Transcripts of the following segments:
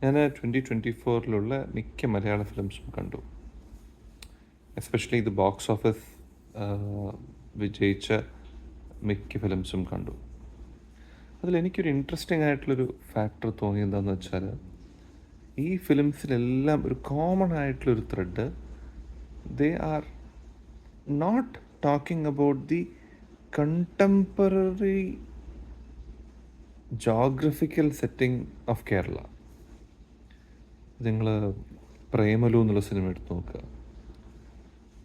ഞാൻ 2024 മിക്ക മലയാള ഫിലിംസും കണ്ടു. എസ്പെഷ്യലി ഇത് ബോക്സ് ഓഫീസ് വിജയിച്ച മിക്ക ഫിലിംസും കണ്ടു. അതിലെനിക്കൊരു ഇൻട്രസ്റ്റിംഗ് ആയിട്ടുള്ളൊരു ഫാക്ടർ തോന്നിയെന്താണെന്ന് വെച്ചാൽ, ഈ ഫിലിംസിലെല്ലാം ഒരു കോമൺ ആയിട്ടുള്ളൊരു thread, they are not talking about the contemporary geographical setting of Kerala. നിങ്ങൾ പ്രേമലു എന്നുള്ള സിനിമ എടുത്ത് നോക്കുക.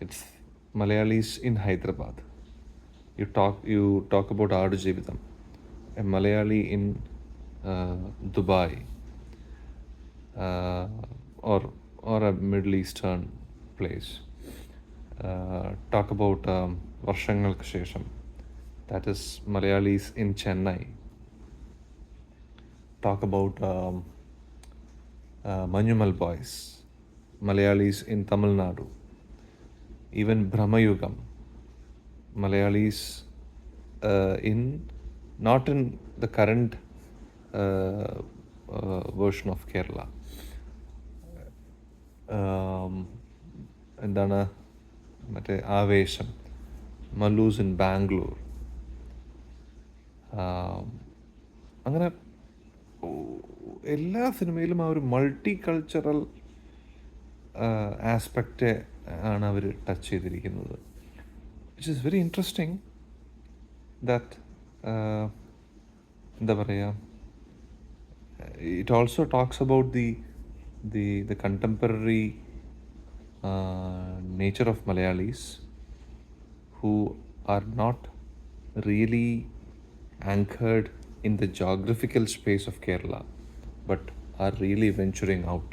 It's Malayalis in Hyderabad. You talk about Aadu Jeevitham, a Malayali in Dubai, or a Middle Eastern place. Talk about Varshangalku Shesham, that is Malayalis in Chennai. Talk about Manjumal Boys, Malayalis in Tamil Nadu. Even Brahmayugam, Malayalis not in the current version of Kerala. എന്താണ് മറ്റേ ആവേശം, Mallus in Bangalore. അങ്ങനെ എല്ലാ സിനിമയിലും ആ ഒരു multi cultural aspect ആണ് അവർ touch ചെയ്തിരിക്കുന്നത്. Which is very interesting that എന്താ പറയുക, it also talks about the contemporary nature of Malayalis, who are not really anchored in the geographical space of Kerala, but are really venturing out.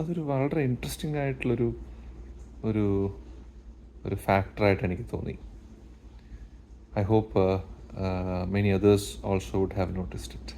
അതൊരു വളരെ interesting ആയിട്ടുള്ളൊരു ഒരു ഒരു ഫാക്ടറായിട്ട് എനിക്ക് തോന്നി. I hope many others also would have noticed it.